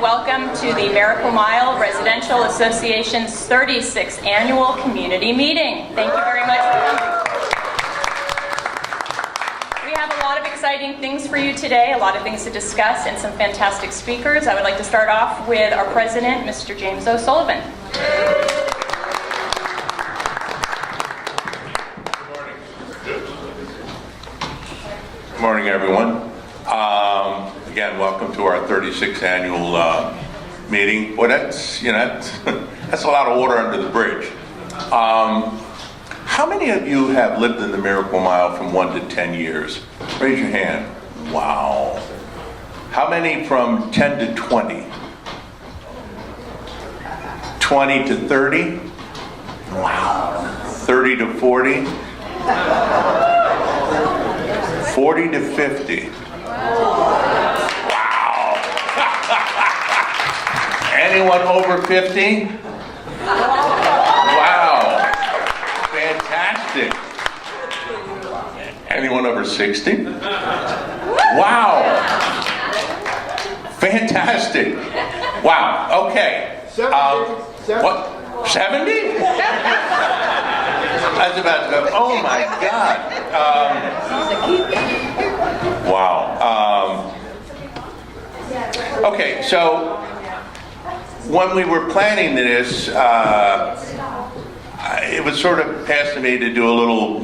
welcome to the Miracle Mile Residential Association's 36th Annual Community Meeting. Thank you very much for coming. We have a lot of exciting things for you today, a lot of things to discuss, and some fantastic speakers. I would like to start off with our president, Mr. James O'Sullivan. Good morning, everyone. Again, welcome to our 36th annual meeting. Well, that's that's a lot of water under the bridge. How many of you have lived in the Miracle Mile from 1 to 10 years? Raise your hand. Wow. How many from 10 to 20? 20 to 30? Wow. 30 to 40? 40 to 50. Wow. Anyone over 50? Wow. Fantastic. Anyone over 60? Wow. Fantastic. Wow. Okay. What? 70? I was about to go, oh my God. Wow. Okay, so when we were planning this, it was sort of passed to me to do a little,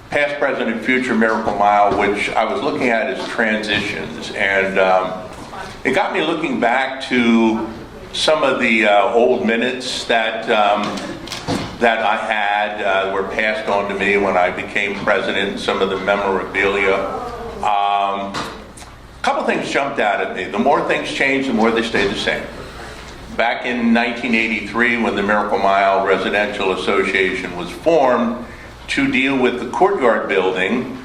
past, present, and future Miracle Mile, which I was looking at as transitions. And it got me looking back to some of the old minutes that I had were passed on to me when I became president, and some of the memorabilia. A couple things jumped out at me. The more things change, the more they stay the same. Back in 1983, when the Miracle Mile Residential Association was formed to deal with the courtyard building,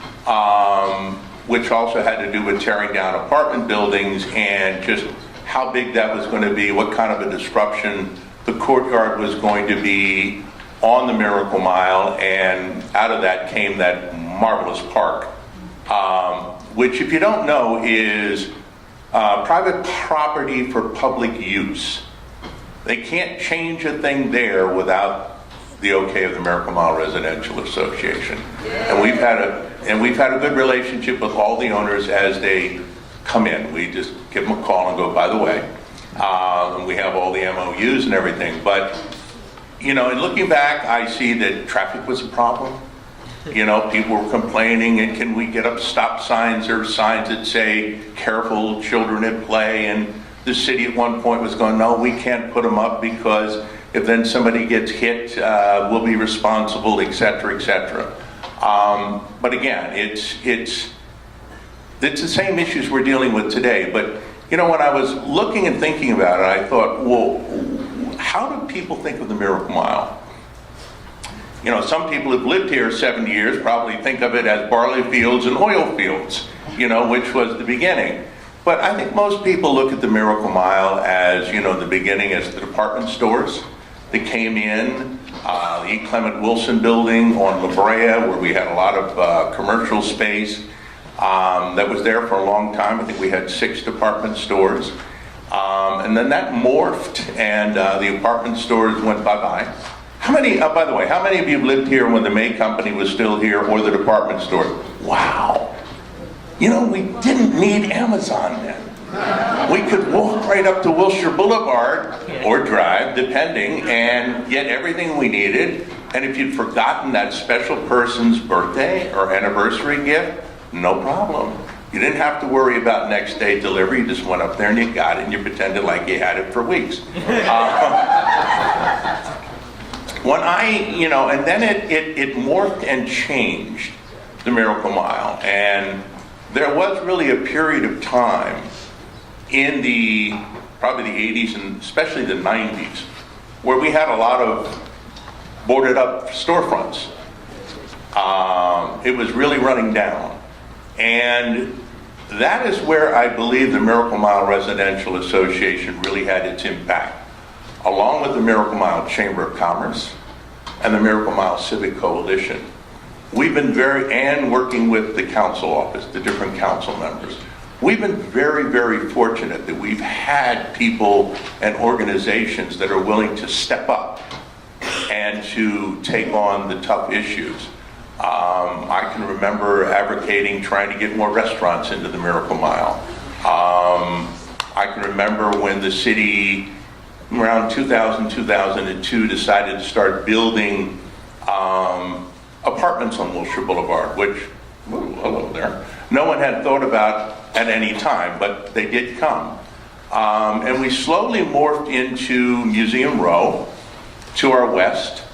which also had to do with tearing down apartment buildings and just how big that was going to be, what kind of a disruption the courtyard was going to be on the Miracle Mile, and out of that came that marvelous park, which, if you don't know, is private property for public use. They can't change a thing there without the okay of the Miracle Mile Residential Association. And we've had a good relationship with all the owners as they come in. We just give them a call and go, by the way, and we have all the MOUs and everything. But in looking back, I see that traffic was a problem. People were complaining, and can we get up stop signs or signs that say, careful, children at play? And the city at one point was going, no, we can't put them up because if then somebody gets hit, we'll be responsible, et cetera, et cetera. But again, it's the same issues we're dealing with today. But, when I was looking and thinking about it, I thought, well, how do people think of the Miracle Mile? Some people who've lived here 70 years probably think of it as barley fields and oil fields, which was the beginning. But I think most people look at the Miracle Mile as, the beginning as the department stores that came in, the E. Clement Wilson building on La Brea, where we had a lot of commercial space that was there for a long time. I think we had 6 department stores. And then that morphed, and the apartment stores went bye-bye. How many, by the way, how many of you lived here when the May Company was still here, or the department store? Wow. We didn't need Amazon then. We could walk right up to Wilshire Boulevard, or drive, depending, and get everything we needed. And if you'd forgotten that special person's birthday or anniversary gift, no problem. You didn't have to worry about next day delivery. You just went up there and you got it, and you pretended like you had it for weeks. And then it morphed and changed, the Miracle Mile. And there was really a period of time in probably the 80s and especially the 90s, where we had a lot of boarded up storefronts. It was really running down. And that is where I believe the Miracle Mile Residential Association really had its impact, along with the Miracle Mile Chamber of Commerce and the Miracle Mile Civic Coalition. We've been working with the council office, the different council members. we've been very, very fortunate that we've had people and organizations that are willing to step up and to take on the tough issues. I can remember advocating trying to get more restaurants into the Miracle Mile. I can remember when the city, around 2000, 2002, decided to start building apartments on Wilshire Boulevard, which, ooh, hello there, no one had thought about at any time, but they did come. And we slowly morphed into Museum Row to our west,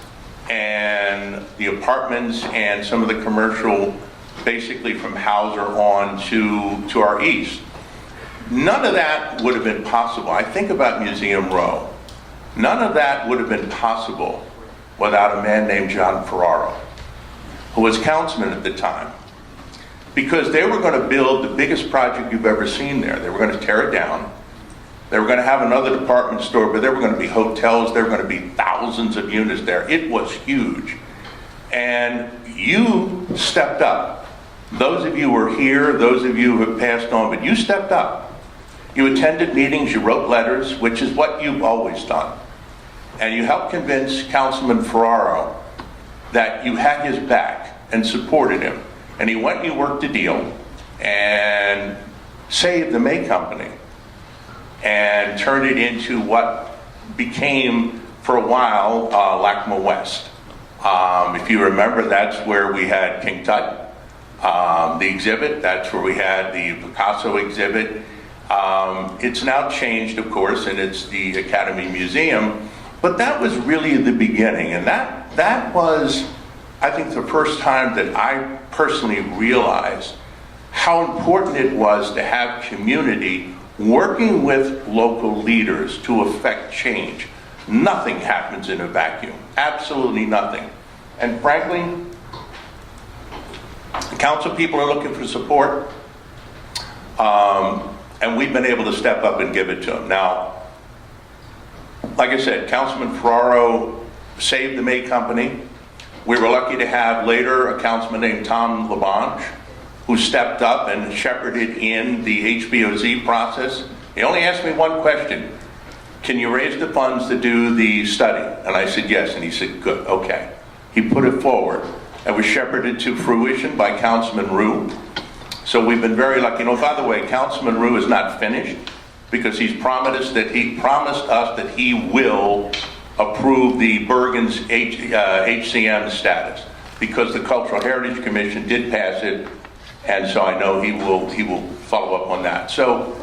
and the apartments and some of the commercial, basically from Hauser on to our east. None of that would have been possible. I think about Museum Row. None of that would have been possible without a man named John Ferraro, who was councilman at the time. Because they were going to build the biggest project you've ever seen there. They were going to tear it down. They were going to have another department store, but there were going to be hotels. There were going to be thousands of units there. It was huge. And you stepped up. Those of you who were here, those of you who have passed on, but you stepped up. You attended meetings, you wrote letters, which is what you've always done. And you helped convince Councilman Ferraro that you had his back and supported him. And he went and he worked a deal and saved the May Company and turned it into what became, for a while, LACMA West. If you remember, that's where we had King Tut, the exhibit. That's where we had the Picasso exhibit. It's now changed, of course, and it's the Academy Museum. But that was really the beginning, and that was, I think, the first time that I personally realized how important it was to have community working with local leaders to affect change. Nothing happens in a vacuum. Absolutely nothing. And frankly, the council people are looking for support, and we've been able to step up and give it to them. Now, like I said, Councilman Ferraro saved the May Company. We were lucky to have later a councilman named Tom LaBonge, who stepped up and shepherded in the HBOZ process. He only asked me one question: can you raise the funds to do the study? And I said yes, and he said good, okay. He put it forward. It was shepherded to fruition by Councilman Rue. So we've been very lucky. You know, by the way, Councilman Rue is not finished, because he promised us that he will approve the Bergen's HCM status, because the Cultural Heritage Commission did pass it, and so I know he will follow up on that. So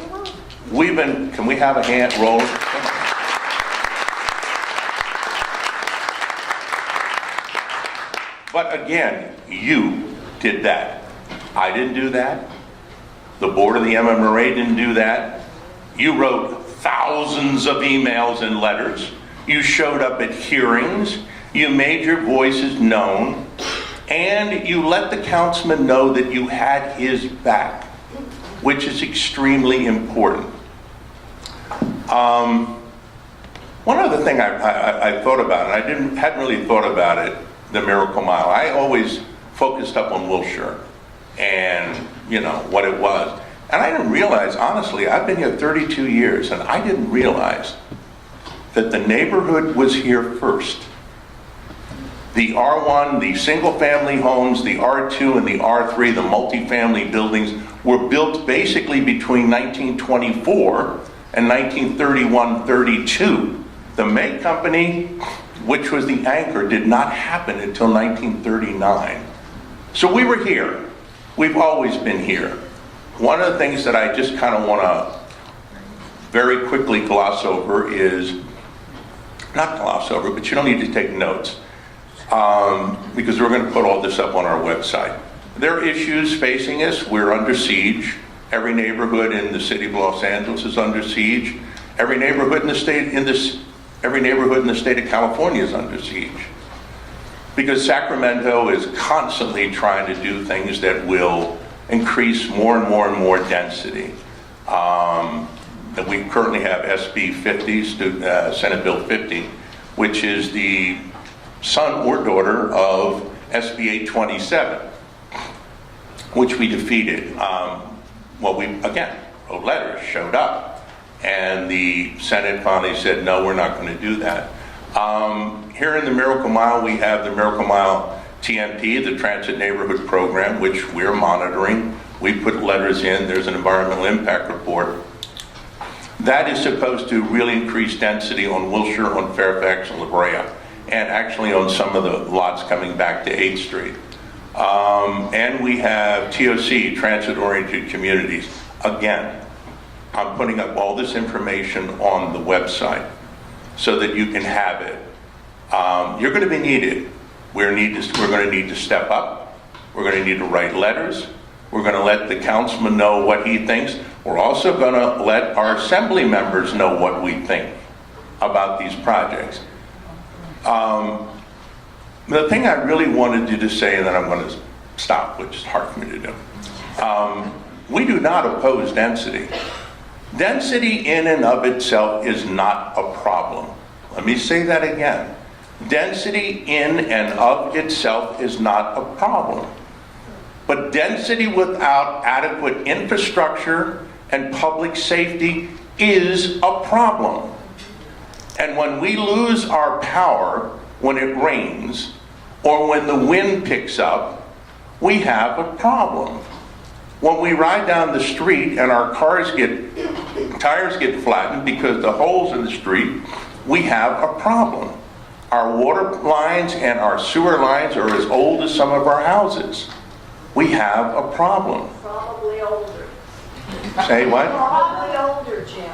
we've been, can we have a hand roll? Come on. But again, you did that. I didn't do that. The board of the MMRA didn't do that. You wrote thousands of emails and letters. You showed up at hearings. You made your voices known. And you let the councilman know that you had his back, which is extremely important. One other thing I thought about, and I hadn't really thought about it, the Miracle Mile. I always focused up on Wilshire and, you know, what it was. And I didn't realize, honestly, I've been here 32 years, and I didn't realize that the neighborhood was here first. The R1, the single-family homes, the R2 and the R3, the multifamily buildings, were built basically between 1924 and 1931-32. The May Company, which was the anchor, did not happen until 1939. So we were here. We've always been here. One of the things that I just kind of want to very quickly gloss over is, not gloss over, but you don't need to take notes, because we're going to put all this up on our website. There are issues facing us. We're under siege. Every neighborhood in the city of Los Angeles is under siege. Every neighborhood in the state of California is under siege, because Sacramento is constantly trying to do things that will increase more and more and more density. That we currently have SB 50, Senate Bill 50, which is the son or daughter of SB 827, which we defeated. Well, again, wrote letters, showed up. And the Senate finally said, no, we're not going to do that. Here in the Miracle Mile, we have the Miracle Mile TNP, the Transit Neighborhood Program, which we're monitoring. We put letters in. There's an environmental impact report. That is supposed to really increase density on Wilshire, on Fairfax, and La Brea, and actually on some of the lots coming back to 8th Street. And we have TOC, Transit-Oriented Communities. Again, I'm putting up all this information on the website so that you can have it. You're going to be needed. We're going to need to step up. We're going to need to write letters. We're going to let the councilman know what he thinks. We're also going to let our assembly members know what we think about these projects. The thing I really wanted you to say, and then I'm going to stop, which is hard for me to do. We do not oppose density. Density in and of itself is not a problem. Let me say that again. Density in and of itself is not a problem. But density without adequate infrastructure and public safety is a problem. And when we lose our power when it rains or when the wind picks up, we have a problem. When we ride down the street and our tires get flattened because the holes in the street, we have a problem. Our water lines and our sewer lines are as old as some of our houses. We have a problem. Probably older. Say what? Probably older, Jim.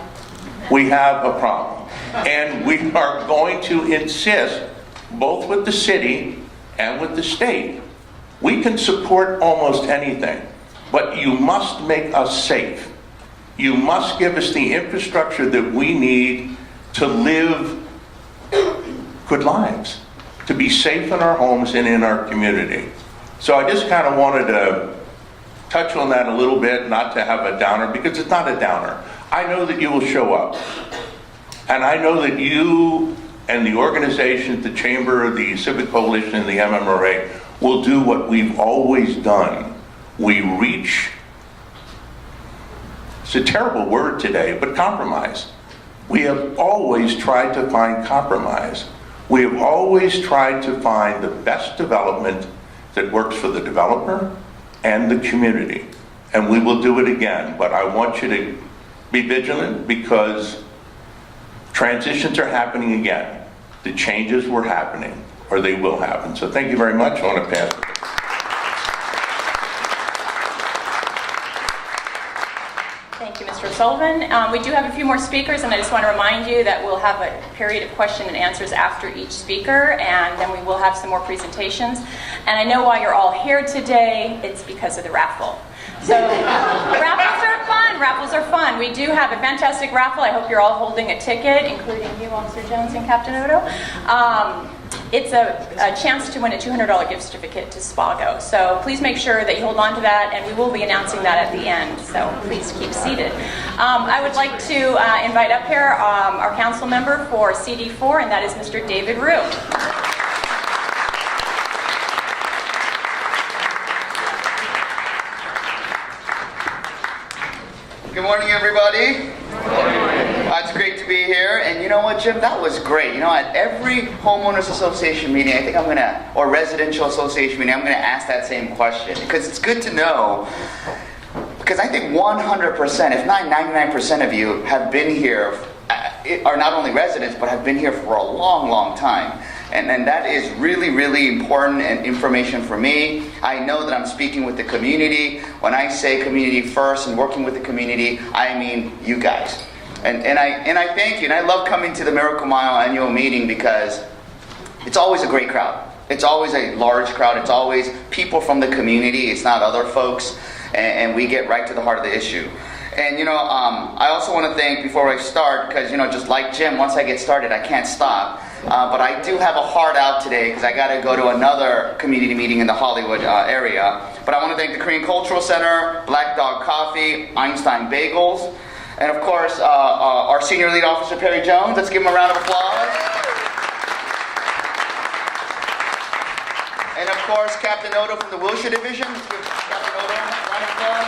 We have a problem. And we are going to insist, both with the city and with the state. We can support almost anything, but you must make us safe. You must give us the infrastructure that we need to live good lives, to be safe in our homes and in our community. So I just kind of wanted to touch on that a little bit, not to have a downer, because it's not a downer. I know that you will show up. And I know that you and the organizations, the Chamber, the Civic Coalition, and the MMRA will do what we've always done. We reach, it's a terrible word today, but compromise. We have always tried to find compromise. We have always tried to find the best development that works for the developer and the community. And we will do it again, but I want you to be vigilant because transitions are happening again. The changes were happening, or they will happen. So thank you very much. I want to pass it. Thank you, Mr. Sullivan. We do have a few more speakers, and I just want to remind you that we'll have a period of question and answers after each speaker, and then we will have some more presentations. And I know why you're all here today. It's because of the raffle. So raffles are fun. Raffles are fun. We do have a fantastic raffle. I hope you're all holding a ticket, including you, Officer Jones and Captain Odo. It's a chance to win a $200 gift certificate to Spago. So please make sure that you hold on to that, and we will be announcing that at the end. So please keep seated. I would like to invite up here our council member for CD4, and that is Mr. David Rue. Good morning, everybody. It's great to be here. And you know what, Jim? That was great. You know, at every homeowners association meeting, I think I'm going to, or residential association meeting, I'm going to ask that same question. Because it's good to know, because I think 100%, if not 99% of you have been here, are not only residents, but have been here for a long, long time. And that is really, really important and information for me. I know that I'm speaking with the community. When I say community first and working with the community, I mean you guys. And I thank you. And I love coming to the Miracle Mile annual meeting because it's always a great crowd. It's always a large crowd. It's always people from the community. It's not other folks. And we get right to the heart of the issue. And, you know, I also want to thank, before I start, because, you know, just like Jim, once I get started, I can't stop. But I do have a heart out today because I got to go to another community meeting in the Hollywood area. But I want to thank the Korean Cultural Center, Black Dog Coffee, Einstein Bagels, and of course, our Senior Lead Officer, Perry Jones. Let's give him a round of applause. And of course, Captain Odo from the Wilshire Division. Let's give Captain Odo a round of applause.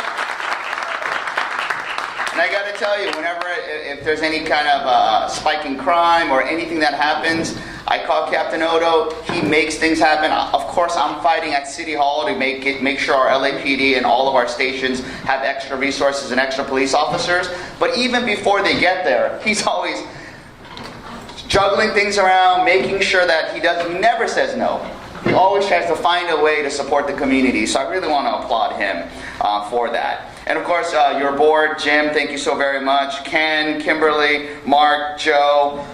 And I got to tell you, whenever, if there's any kind of spike in crime or anything that happens, I call Captain Odo. He makes things happen. Of course, I'm fighting at City Hall to make sure our LAPD and all of our stations have extra resources and extra police officers. But even before they get there, he's always juggling things around, making sure that he never says no. He always tries to find a way to support the community. So I really want to applaud him for that. And of course, your board, Jim, thank you so very much. Ken, Kimberly, Mark, Joe.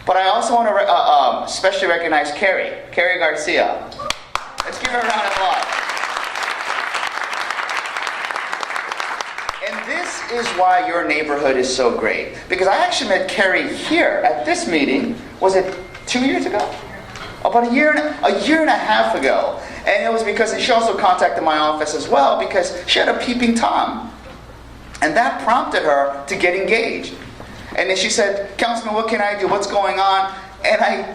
But I also want to especially recognize Carrie Garcia. Let's give her a round of applause. And this is why your neighborhood is so great. Because I actually met Carrie here at this meeting, was it 2 years ago? About a year and a half ago. And it was because she also contacted my office as well because she had a peeping Tom. And that prompted her to get engaged. And then she said, Councilman, what can I do? What's going on? And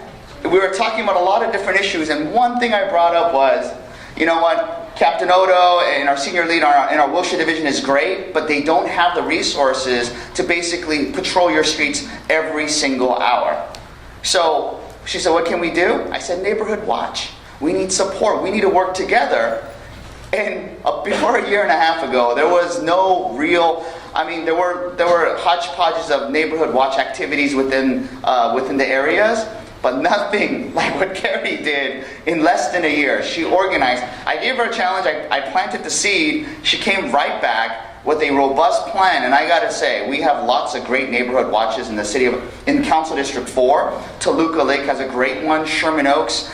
we were talking about a lot of different issues. And one thing I brought up was, you know what? Captain Odo and our senior lead in our Wilshire division is great, but they don't have the resources to basically patrol your streets every single hour. So she said, what can we do? I said, neighborhood watch. We need support. We need to work together. And before a year and a half ago, there was no real, there were hodgepodges of neighborhood watch activities within the areas, but nothing like what Carrie did in less than a year. She organized. I gave her a challenge. I planted the seed. She came right back with a robust plan. And I got to say, we have lots of great neighborhood watches in the in Council District 4. Toluca Lake has a great one. Sherman Oaks,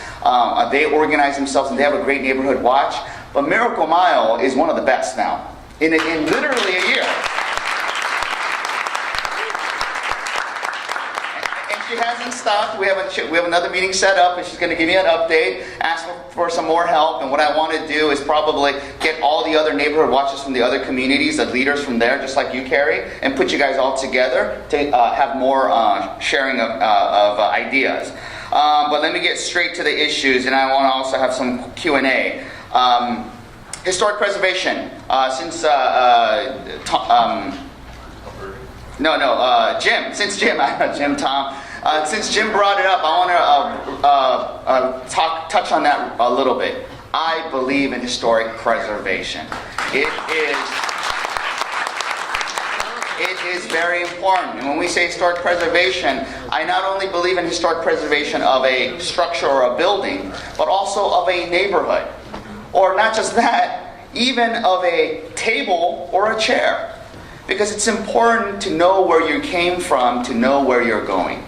they organize themselves and they have a great neighborhood watch. But Miracle Mile is one of the best now, in literally a year. And she hasn't stopped. We have another meeting set up, and she's going to give me an update, ask for some more help. And what I want to do is probably get all the other neighborhood watches from the other communities, the leaders from there, just like you, Carrie, and put you guys all together to have more sharing of ideas. But let me get straight to the issues, and I want to also have some Q&A. Historic preservation. Since Jim brought it up, I want to touch on that a little bit. I believe in historic preservation. It is very important. And when we say historic preservation, I not only believe in historic preservation of a structure or a building, but also of a neighborhood. Or not just that, even of a table or a chair. Because it's important to know where you came from, to know where you're going.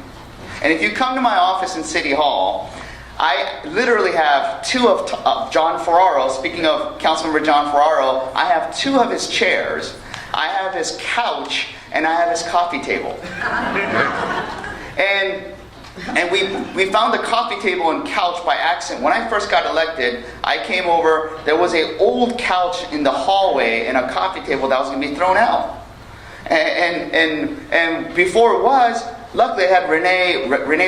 And if you come to my office in City Hall, I literally have two of John Ferraro. Speaking of Councilmember John Ferraro, I have two of his chairs. I have his couch, and I have his coffee table. And we found the coffee table and couch by accident. When I first got elected, I came over, there was an old couch in the hallway and a coffee table that was going to be thrown out. And before it was, luckily I had Renee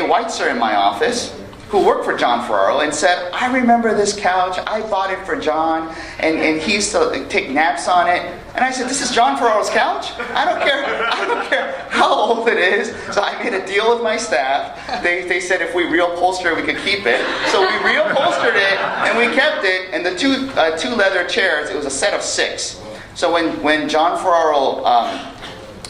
Weitzer in my office, who worked for John Ferraro, and said, I remember this couch, I bought it for John, and he used to take naps on it. And I said, this is John Ferraro's couch? I don't care how old it is. So I made a deal with my staff. They said if we reupholster it, we could keep it. So we reupholstered it, and we kept it, and the two leather chairs, it was a set of 6. So when John Ferraro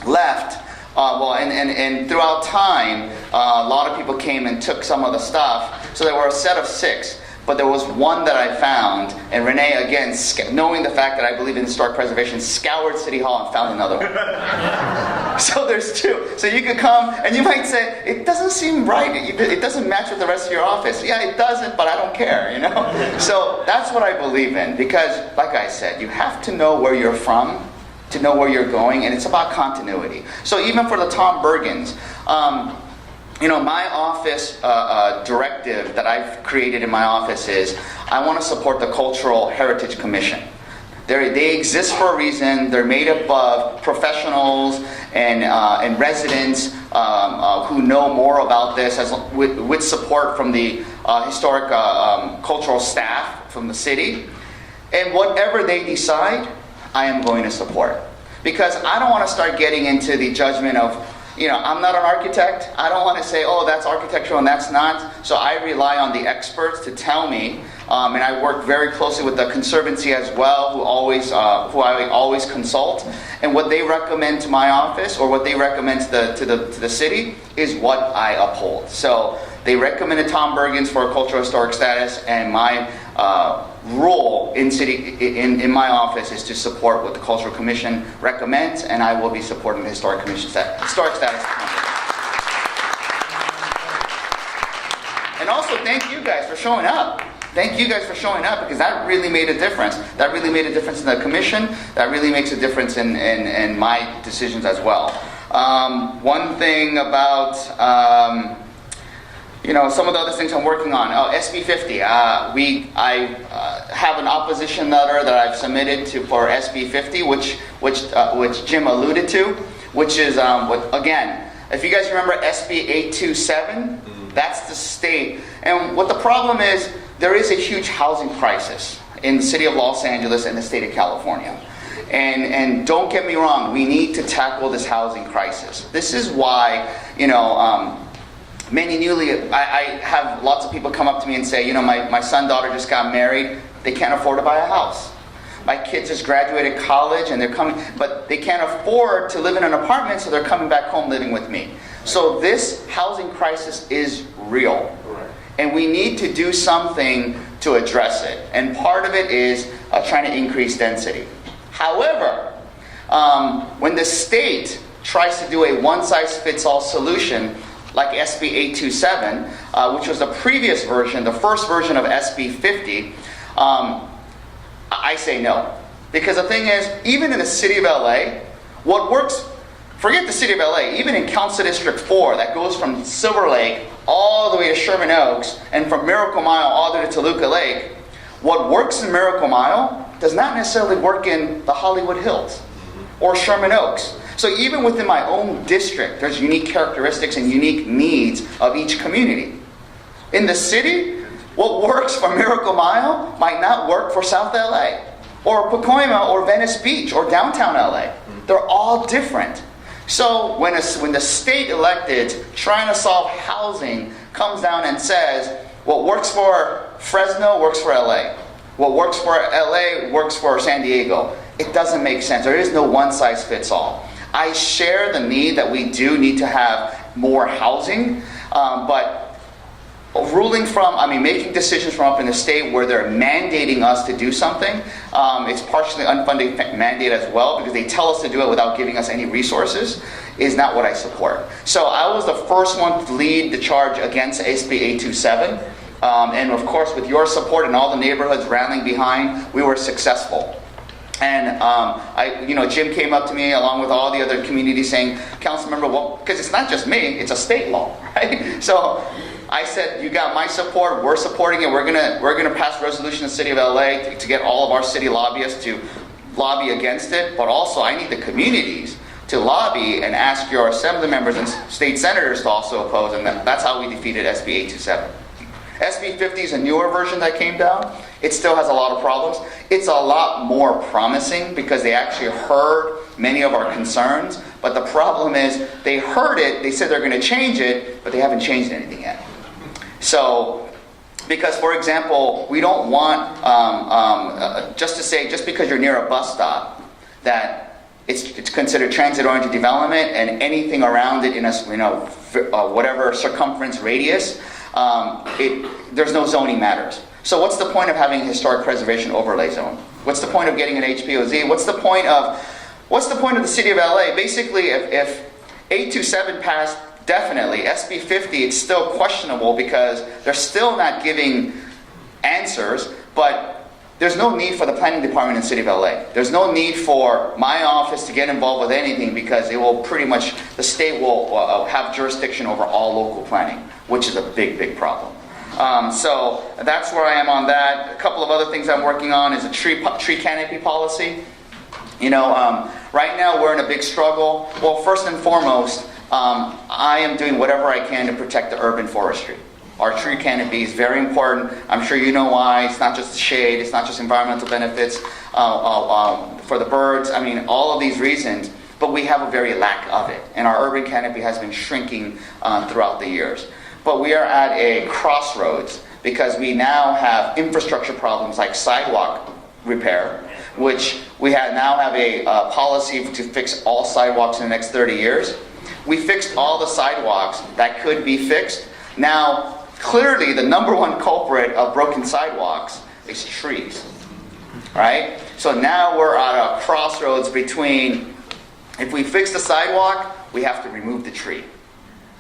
left, and throughout time, a lot of people came and took some of the stuff. So there were a set of 6. But there was one that I found, and Renee, again, knowing the fact that I believe in historic preservation, scoured City Hall and found another one. So there's 2. So you could come, and you might say, it doesn't seem right. It doesn't match with the rest of your office. Yeah, it doesn't, but I don't care, you know? So that's what I believe in, because, like I said, you have to know where you're from to know where you're going, and it's about continuity. So even for the Tom Bergens, my office directive that I've created in my office is I want to support the Cultural Heritage Commission. They exist for a reason. They're made up of professionals and residents who know more about this, with support from the historic cultural staff from the city. And whatever they decide, I am going to support. Because I don't want to start getting into the judgment of, I'm not an architect. I don't want to say, oh, that's architectural and that's not. So I rely on the experts to tell me. And I work very closely with the Conservancy as well, who I always consult. And what they recommend to my office, or what they recommend to the city, is what I uphold. So they recommended Tom Bergens for a cultural historic status, and my role in my office is to support what the Cultural Commission recommends, and I will be supporting the Historic Commission historic status. And also, thank you guys for showing up. Thank you guys for showing up, because that really made a difference. That really made a difference in the commission. That really makes a difference in my decisions as well. One thing about some of the other things I'm working on. SB 50. I have an opposition letter that I've submitted for SB 50, which Jim alluded to, which is again, if you guys remember SB 827, that's the state. And what the problem is, there is a huge housing crisis in the city of Los Angeles and the state of California. And don't get me wrong, we need to tackle this housing crisis. This is why, I have lots of people come up to me and say, my son, daughter just got married, they can't afford to buy a house. My kids just graduated college and they're coming, but they can't afford to live in an apartment, so they're coming back home living with me. So this housing crisis is real. And we need to do something to address it. And part of it is trying to increase density. However, when the state tries to do a one-size-fits-all solution, like SB 827, which was the previous version, the first version of SB 50, I say no. Because the thing is, even in the city of LA, what works, forget the city of LA, even in Council District 4, that goes from Silver Lake all the way to Sherman Oaks, and from Miracle Mile all the way to Toluca Lake, what works in Miracle Mile does not necessarily work in the Hollywood Hills or Sherman Oaks. So even within my own district, there's unique characteristics and unique needs of each community. In the city, what works for Miracle Mile might not work for South LA, or Pacoima, or Venice Beach, or downtown LA. They're all different. So when the state elected trying to solve housing comes down and says, what works for Fresno works for LA. What works for LA works for San Diego. It doesn't make sense. There is no one size fits all. I share the need that we do need to have more housing, but making decisions from up in the state where they're mandating us to do something, it's partially unfunded mandate as well, because they tell us to do it without giving us any resources, is not what I support. So I was the first one to lead the charge against SB 827, and of course with your support and all the neighborhoods rallying behind, we were successful. And Jim came up to me along with all the other communities saying, Councilmember, well, because it's not just me, it's a state law, right? So I said, you got my support, we're supporting it, we're gonna pass a resolution in the city of LA to get all of our city lobbyists to lobby against it, but also I need the communities to lobby and ask your assembly members and state senators to also oppose, and that's how we defeated SB 827. SB 50 is a newer version that came down. It still has a lot of problems. It's a lot more promising because they actually heard many of our concerns, but the problem is they heard it, they said they're going to change it, but they haven't changed anything yet. So, because for example, we don't want just because you're near a bus stop that it's considered transit-oriented development, and anything around it in a whatever circumference radius, there's no zoning matters. So what's the point of having a historic preservation overlay zone? What's the point of getting an HPOZ? What's the point of the city of LA? Basically, if 827 passed, definitely. SB 50, it's still questionable because they're still not giving answers, but there's no need for the planning department in the city of LA. There's no need for my office to get involved with anything because the state will have jurisdiction over all local planning, which is a big, big problem. So that's where I am on that. A couple of other things I'm working on is a tree canopy policy. Right now we're in a big struggle. Well, first and foremost, I am doing whatever I can to protect the urban forestry. Our tree canopy is very important. I'm sure you know why. It's not just shade. It's not just environmental benefits. for the birds. I mean, all of these reasons, but we have a very lack of it. And our urban canopy has been shrinking throughout the years. But we are at a crossroads because we now have infrastructure problems like sidewalk repair, which we now have a policy to fix all sidewalks in the next 30 years. We fixed all the sidewalks that could be fixed. Now, clearly the number one culprit of broken sidewalks is trees, right? So now we're at a crossroads between, if we fix the sidewalk, we have to remove the tree,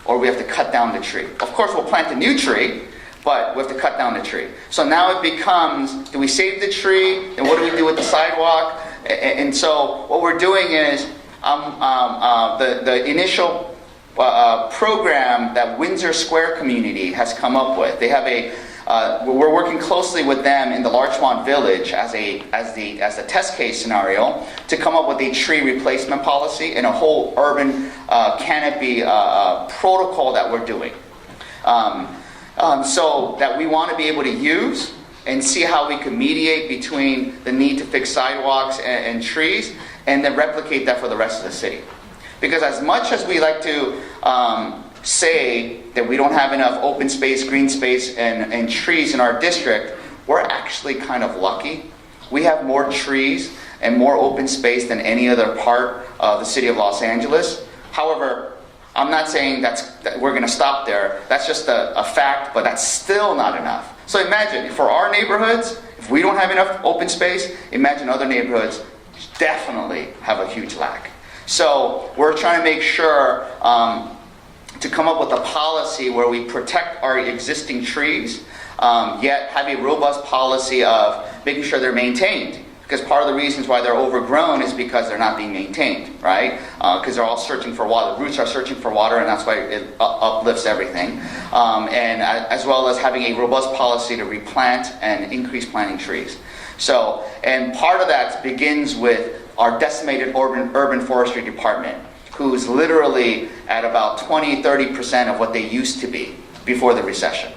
or we have to cut down the tree. Of course, we'll plant a new tree, but we have to cut down the tree. So now it becomes, do we save the tree, and what do we do with the sidewalk? And so what we're doing is, the initial program that Windsor Square community has come up with. They have we're working closely with them in the Larchmont Village as a test case scenario to come up with a tree replacement policy and a whole urban canopy protocol that we're doing. So that we want to be able to use and see how we can mediate between the need to fix sidewalks and trees, and then replicate that for the rest of the city. Because as much as we like to say that we don't have enough open space, green space, and trees in our district, we're actually kind of lucky. We have more trees and more open space than any other part of the city of Los Angeles. However, I'm not saying that we're going to stop there. That's just a fact, but that's still not enough. So imagine, for our neighborhoods, if we don't have enough open space, imagine other neighborhoods definitely have a huge lack. So we're trying to make sure to come up with a policy where we protect our existing trees, yet have a robust policy of making sure they're maintained. Because part of the reasons why they're overgrown is because they're not being maintained, right? Because they're all searching for water. The roots are searching for water, and that's why it uplifts everything. And as well as having a robust policy to replant and increase planting trees. So, and part of that begins with our decimated urban forestry department, who's literally at about 20-30% of what they used to be before the recession.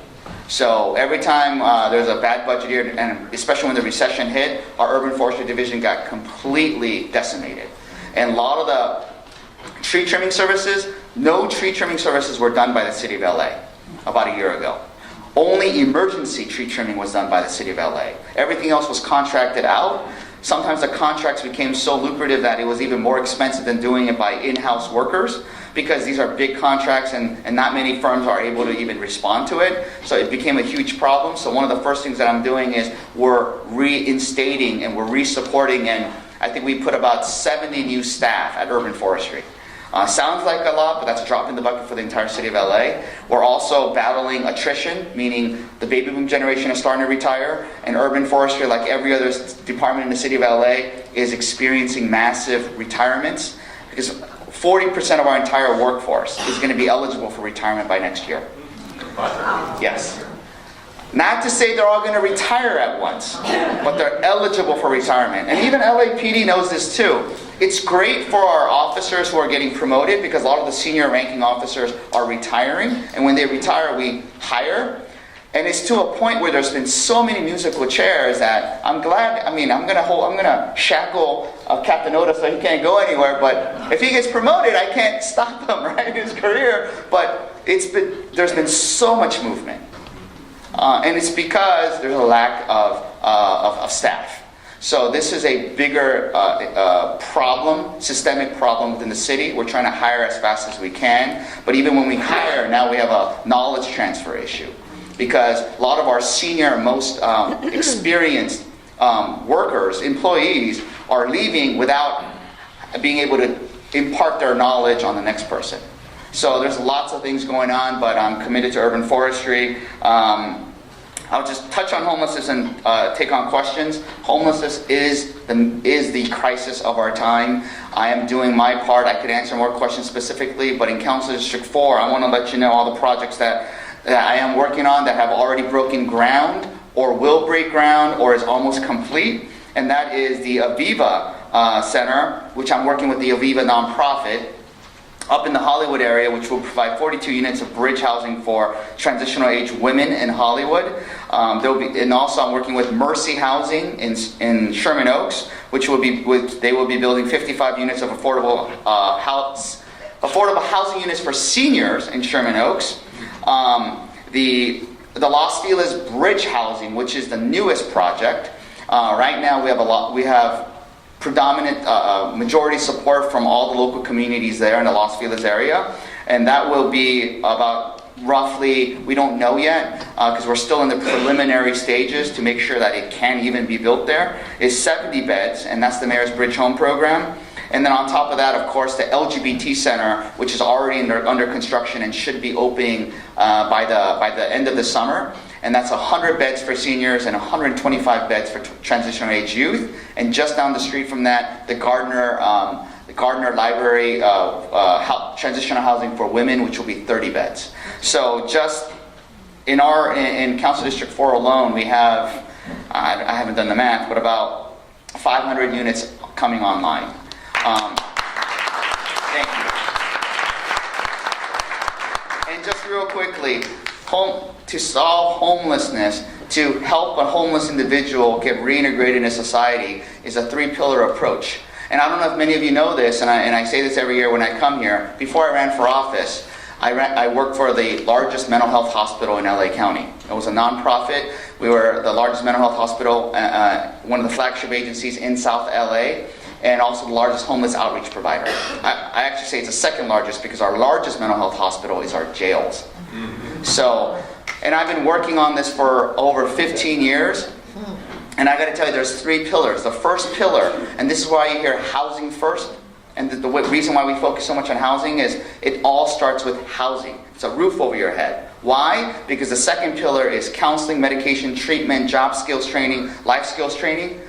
So every time there's a bad budget year, and especially when the recession hit, our urban forestry division got completely decimated. And a lot of the tree trimming services, no tree trimming services were done by the city of LA about a year ago. Only emergency tree trimming was done by the city of LA. Everything else was contracted out. Sometimes the contracts became so lucrative that it was even more expensive than doing it by in-house workers, because these are big contracts and not many firms are able to even respond to it. So it became a huge problem. So one of the first things that I'm doing is we're reinstating and we're re-supporting, and I think we put about 70 new staff at Urban Forestry. Sounds like a lot, but that's a drop in the bucket for the entire city of LA. We're also battling attrition, meaning the baby boom generation is starting to retire, and urban forestry, like every other department in the city of LA, is experiencing massive retirements, because 40% of our entire workforce is going to be eligible for retirement by next year. Yes. Not to say they're all going to retire at once, but they're eligible for retirement. And even LAPD knows this too. It's great for our officers who are getting promoted, because a lot of the senior ranking officers are retiring. And when they retire, we hire. And it's to a point where there's been so many musical chairs that I'm glad, I'm going to shackle Captain Oda so he can't go anywhere. But if he gets promoted, I can't stop him, right, in his career. But there's been so much movement. And it's because there's a lack of staff. So this is a bigger problem, systemic problem within the city. We're trying to hire as fast as we can. But even when we hire, now we have a knowledge transfer issue. Because a lot of our senior, most experienced workers, employees, are leaving without being able to impart their knowledge on the next person. So there's lots of things going on, but I'm committed to urban forestry. I'll just touch on homelessness and take on questions. Homelessness is the crisis of our time. I am doing my part. I could answer more questions specifically, but in Council District 4, I want to let you know all the projects that I am working on that have already broken ground, or will break ground, or is almost complete. And that is the Aviva Center, which I'm working with the Aviva nonprofit up in the Hollywood area, which will provide 42 units of bridge housing for transitional age women in Hollywood. And also I'm working with Mercy Housing in Sherman Oaks, they will be building 55 units of affordable housing units for seniors in Sherman Oaks. The Los Feliz Bridge Housing, which is the newest project. Right now we have predominant majority support from all the local communities there in the Los Feliz area, and that will be about roughly, we don't know yet because we're still in the preliminary stages to make sure that it can even be built there, is 70 beds, and that's the Mayor's Bridge Home Program. And then on top of that, of course, the LGBT Center, which is already under construction and should be opening by the end of the summer. And that's 100 beds for seniors and 125 beds for transitional age youth. And just down the street from that, the Gardner Library transitional housing for women, which will be 30 beds. So just in Council District 4 alone, we have, I haven't done the math, but about 500 units coming online. Thank you. And just real quickly, to solve homelessness, to help a homeless individual get reintegrated into society is a 3-pillar approach. And I don't know if many of you know this, and I say this every year when I come here. Before I ran for office, I worked for the largest mental health hospital in LA County. It was a nonprofit. We were the largest mental health hospital, one of the flagship agencies in South LA, and also the largest homeless outreach provider. I actually say it's the second largest because our largest mental health hospital is our jails. So, and I've been working on this for over 15 years, and I got to tell you, there's 3 pillars. The first pillar, and this is why you hear housing first, and the reason why we focus so much on housing is it all starts with housing. It's a roof over your head. Why? Because the second pillar is counseling, medication, treatment, job skills training, life skills training.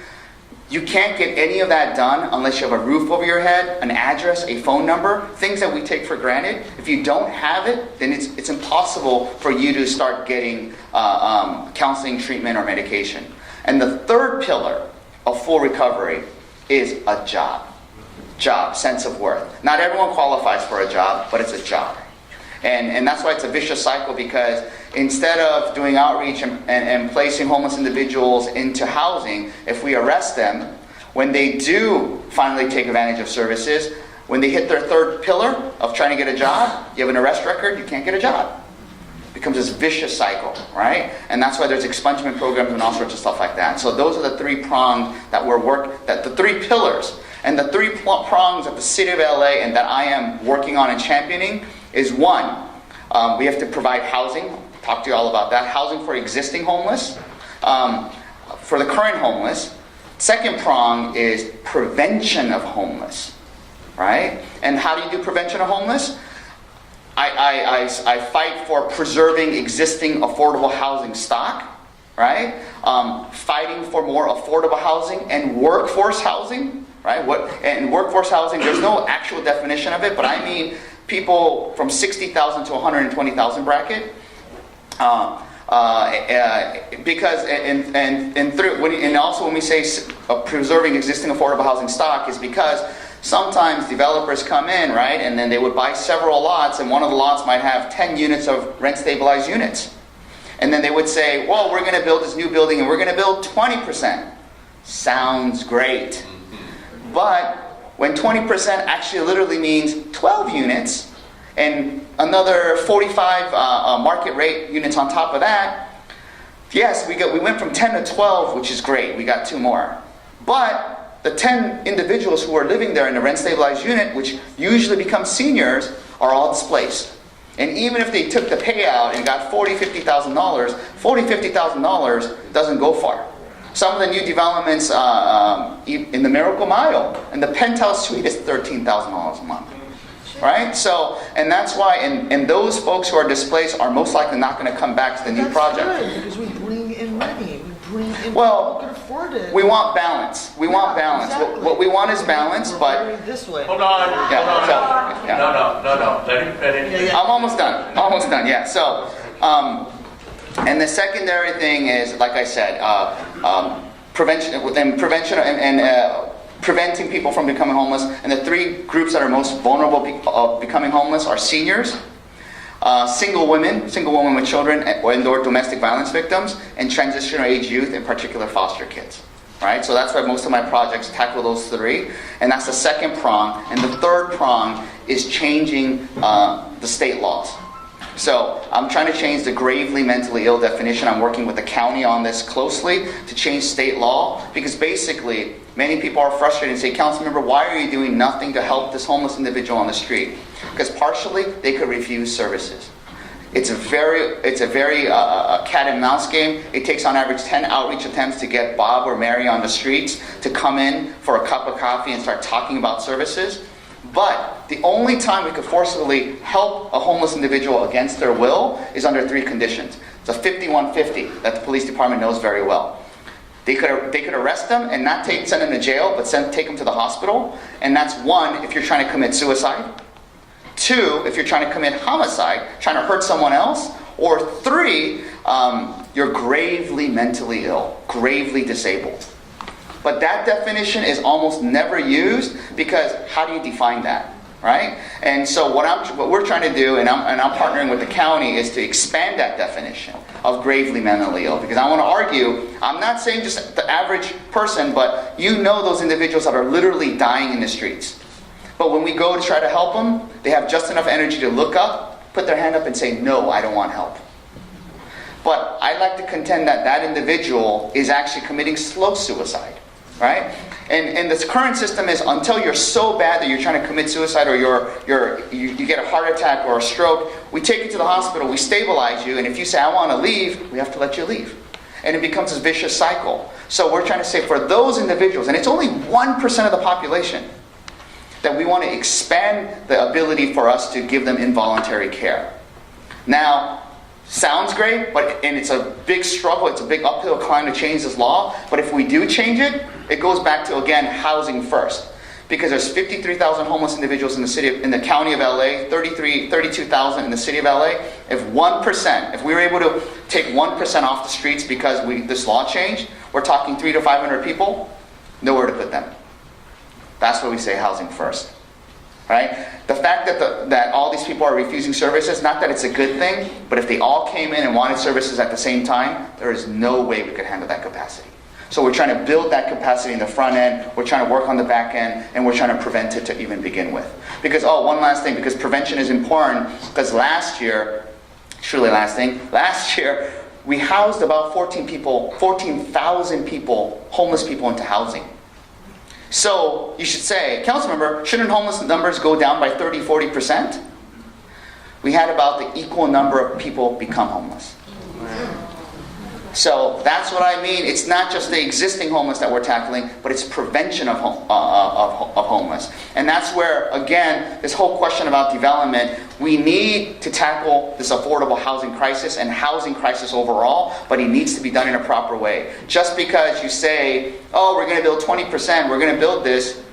You can't get any of that done unless you have a roof over your head, an address, a phone number, things that we take for granted. If you don't have it, then it's impossible for you to start getting counseling, treatment, or medication. And the third pillar of full recovery is a job. Job, sense of worth. Not everyone qualifies for a job, but it's a job. And that's why it's a vicious cycle, because instead of doing outreach and placing homeless individuals into housing, if we arrest them, when they do finally take advantage of services, when they hit their third pillar of trying to get a job, you have an arrest record, you can't get a job. It becomes this vicious cycle, right? And that's why there's expungement programs and all sorts of stuff like that. So those are the 3 prongs the 3 pillars. And the 3 prongs of the City of LA and that I am working on and championing is 1, we have to provide housing. I'll talk to you all about that. Housing for existing homeless, for the current homeless. Second prong is prevention of homeless, right? And how do you do prevention of homeless? I fight for preserving existing affordable housing stock, right? Fighting for more affordable housing and workforce housing, right? And workforce housing, there's no actual definition of it, but I mean people from 60,000 to 120,000 bracket. Because and also when we say preserving existing affordable housing stock is because sometimes developers come in, right, and then they would buy several lots, and one of the lots might have 10 units of rent stabilized units. And then they would say, well, we're going to build this new building and we're going to build 20%. Sounds great. But when 20% actually literally means 12 units and another 45 market rate units on top of that, yes, we went from 10 to 12, which is great. We got 2 more. But the 10 individuals who are living there in the rent stabilized unit, which usually become seniors, are all displaced. And even if they took the payout and got $40,000, $50,000, $50,000 doesn't go far. Some of the new developments in the Miracle Mile, and the penthouse suite is $13,000 a month. Right? So, and that's why, and those folks who are displaced are most likely not going to come back to the new project. That's good, because we bring in money. We bring in Well, people who can afford it. We want balance. We want balance. Exactly. What we want is balance, We're but... going this way. Hold on. Yeah, Hold on. so, yeah. No. Let him finish. Yeah. I'm almost done, yeah. So, and the secondary thing is, like I said, prevention preventing people from becoming homeless. And the 3 groups that are most vulnerable of becoming homeless are seniors, single women with children, and/or domestic violence victims, and transitional age youth, in particular foster kids. Right? So that's why most of my projects tackle those 3, and that's the second prong. And the third prong is changing the state laws. So I'm trying to change the gravely mentally ill definition. I'm working with the county on this closely to change state law, because basically many people are frustrated and say, Councilmember, why are you doing nothing to help this homeless individual on the street? Because partially they could refuse services. It's a very cat and mouse game. It takes on average 10 outreach attempts to get Bob or Mary on the streets to come in for a cup of coffee and start talking about services. But the only time we could forcibly help a homeless individual against their will is under 3 conditions. It's a 5150 that the police department knows very well. They could arrest them and not send them to jail, but take them to the hospital. And that's 1, if you're trying to commit suicide. 2, if you're trying to commit homicide, trying to hurt someone else. Or 3, you're gravely mentally ill, gravely disabled. But that definition is almost never used, because how do you define that, right? And so what we're trying to do, and I'm partnering with the county, is to expand that definition of gravely mentally ill. Because I want to argue, I'm not saying just the average person, but you know those individuals that are literally dying in the streets. But when we go to try to help them, they have just enough energy to look up, put their hand up and say, no, I don't want help. But I'd like to contend that that individual is actually committing slow suicide, right? And this current system is, until you're so bad that you're trying to commit suicide, or you get a heart attack or a stroke, we take you to the hospital, we stabilize you, and if you say, I want to leave, we have to let you leave. And it becomes this vicious cycle. So we're trying to say, for those individuals, and it's only 1% of the population, that we want to expand the ability for us to give them involuntary care. Now, sounds great, and it's a big struggle, it's a big uphill climb to change this law, but if we do change it, it goes back to, again, housing first. Because there's 53,000 homeless individuals in the county of LA, 32,000 in the city of LA. If we were able to take 1% off the streets because this law changed, we're talking 300 to 500 people, nowhere to put them. That's why we say housing first, right? The fact that all these people are refusing services, not that it's a good thing, but if they all came in and wanted services at the same time, there is no way we could handle that capacity. So we're trying to build that capacity in the front end, we're trying to work on the back end, and we're trying to prevent it to even begin with. Because, one last thing, because prevention is important, because last year, we housed about 14,000 people, homeless people, into housing. So you should say, Councilmember, shouldn't homeless numbers go down by 30-40%? We had about the equal number of people become homeless. So that's what I mean. It's not just the existing homeless that we're tackling, but it's prevention of homeless. And that's where, again, this whole question about development, we need to tackle this affordable housing crisis and housing crisis overall, but it needs to be done in a proper way. Just because you say, we're going to build 20%, we're going to build this,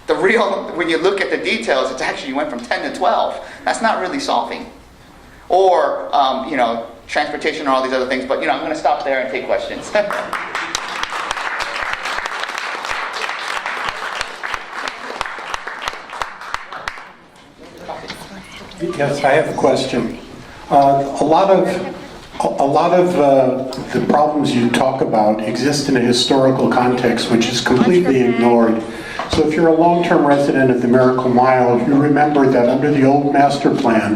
when you look at the details, it's actually you went from 10 to 12. That's not really solving. Or, transportation or all these other things, but I'm going to stop there and take questions. Yes, I have a question. A lot of the problems you talk about exist in a historical context, which is completely ignored. So if you're a long-term resident of the Miracle Mile, you remember that under the old master plan,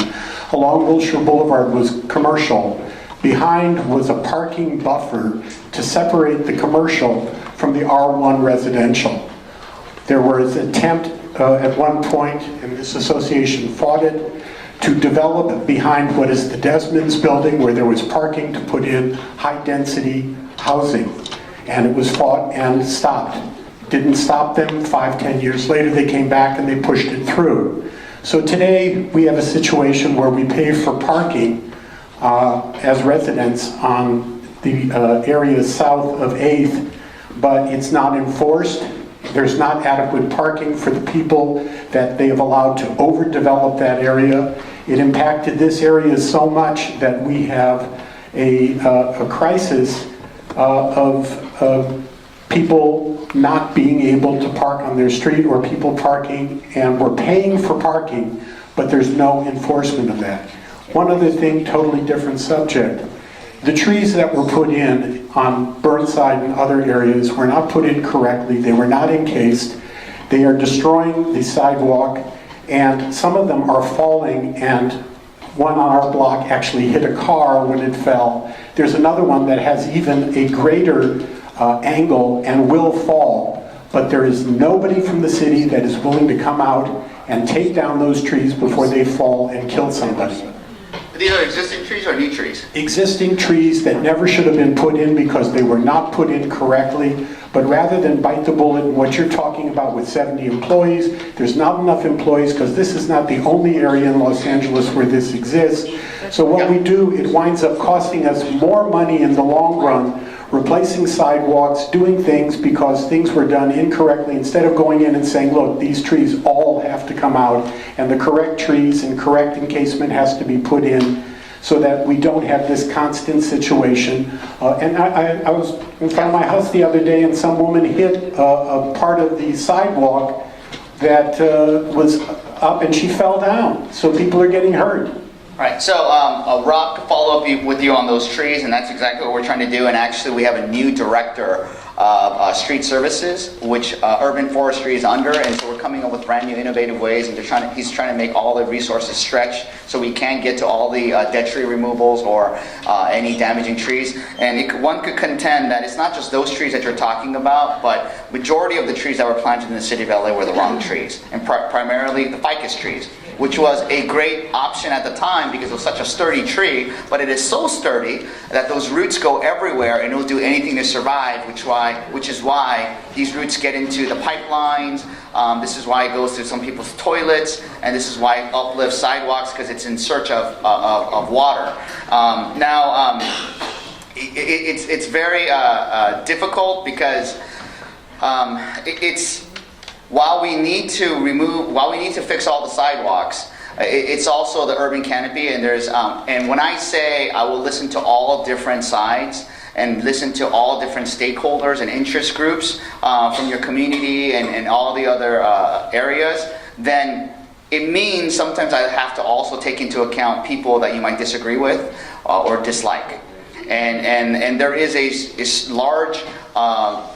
along Wilshire Boulevard was commercial. Behind was a parking buffer to separate the commercial from the R1 residential. There was an attempt at one point, and this association fought it, to develop behind what is the Desmond's building, where there was parking to put in high-density housing. And it was fought and stopped. Didn't stop them. 5-10 years later, they came back and they pushed it through. So today, we have a situation where we pay for parking as residents on the areas south of 8th, but it's not enforced. There's not adequate parking for the people that they have allowed to overdevelop that area. It impacted this area so much that we have a crisis of people not being able to park on their street, or people parking and we're paying for parking, but there's no enforcement of that. One other thing, totally different subject. The trees that were put in on Burnside and other areas were not put in correctly. They were not encased. They are destroying the sidewalk, and some of them are falling, and one on our block actually hit a car when it fell. There's another one that has even a greater angle and will fall, but there is nobody from the city that is willing to come out and take down those trees before they fall and kill somebody. These are existing trees or new trees? Existing trees that never should have been put in because they were not put in correctly, but rather than bite the bullet in what you're talking about with 70 employees, there's not enough employees because this is not the only area in Los Angeles where this exists. So what we do, it winds up costing us more money in the long run, replacing sidewalks, doing things because things were done incorrectly, instead of going in and saying, look, these trees all have to come out, and the correct trees and correct encasement has to be put in so that we don't have this constant situation. And I was in front of my house the other day, and some woman hit a part of the sidewalk that was up, and she fell down. So people are getting hurt. All right, so Rob could follow up with you on those trees, and that's exactly what we're trying to do. And actually, we have a new director of street services, which urban forestry is under, and so we're coming up with brand new innovative ways, and he's trying to make all the resources stretch so we can get to all the dead tree removals or any damaging trees. And one could contend that it's not just those trees that you're talking about, but majority of the trees that were planted in the city of LA were the wrong trees, and primarily the ficus trees, which was a great option at the time because it was such a sturdy tree, but it is so sturdy that those roots go everywhere and it will do anything to survive, which is why these roots get into the pipelines. This is why it goes to some people's toilets, and this is why it uplifts sidewalks, because it's in search of water. It's very difficult because while we need to fix all the sidewalks, it's also the urban canopy, and and when I say I will listen to all different sides and listen to all different stakeholders and interest groups from your community and all the other areas, then it means sometimes I have to also take into account people that you might disagree with or dislike. And there is a large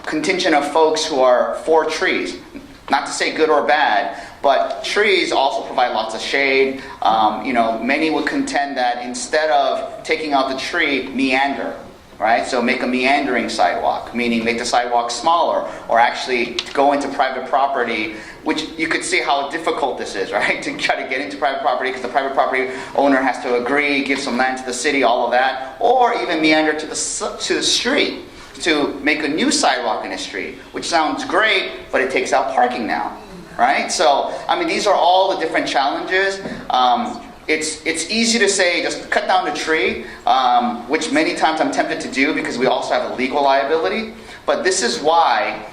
contingent of folks who are for trees. Not to say good or bad, but trees also provide lots of shade. Many would contend that instead of taking out the tree, meander, right? So make a meandering sidewalk, meaning make the sidewalk smaller, or actually go into private property, which you could see how difficult this is, right? To try to get into private property because the private property owner has to agree, give some land to the city, all of that, or even meander to the street, to make a new sidewalk in a street, which sounds great, but it takes out parking now, right? So, these are all the different challenges. It's easy to say, just cut down the tree, which many times I'm tempted to do because we also have a legal liability. But this is why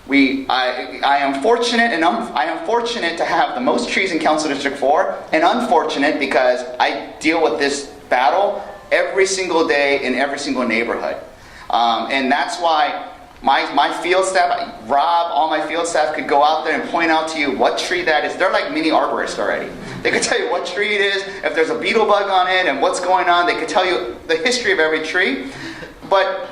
I am fortunate, and I am fortunate to have the most trees in Council District 4, and unfortunate because I deal with this battle every single day in every single neighborhood. And that's why my field staff, Rob, all my field staff could go out there and point out to you what tree that is. They're like mini arborists already. They could tell you what tree it is, if there's a beetle bug on it, and what's going on. They could tell you the history of every tree. But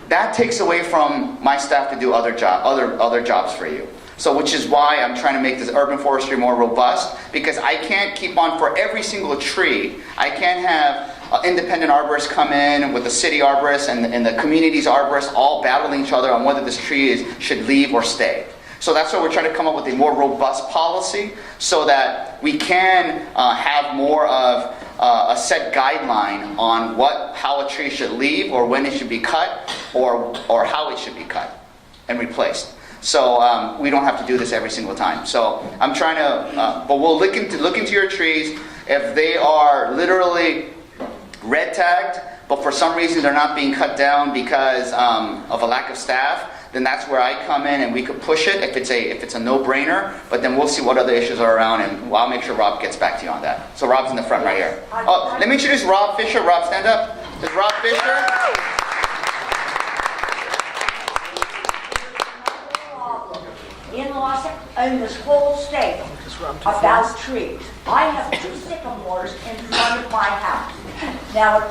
that takes away from my staff to do other jobs for you. So which is why I'm trying to make this urban forestry more robust, because I can't keep on for every single tree. I can't have independent arborists come in with the city arborists and the community's arborists all battling each other on whether this tree should leave or stay. So that's why we're trying to come up with a more robust policy so that we can have more of a set guideline on how a tree should leave, or when it should be cut, or how it should be cut and replaced. So we don't have to do this every single time. So I'm trying to, but we'll look into your trees. If they are literally red tagged, but for some reason they're not being cut down because of a lack of staff, then that's where I come in and we could push it if it's a no-brainer. But then we'll see what other issues are around, and I'll make sure Rob gets back to you on that. So Rob's in the front right here. Oh, let me introduce Rob Fisher. Rob, stand up. This is Rob Fisher. in this whole state about trees. I have 2 sycamores in front of my house. Now at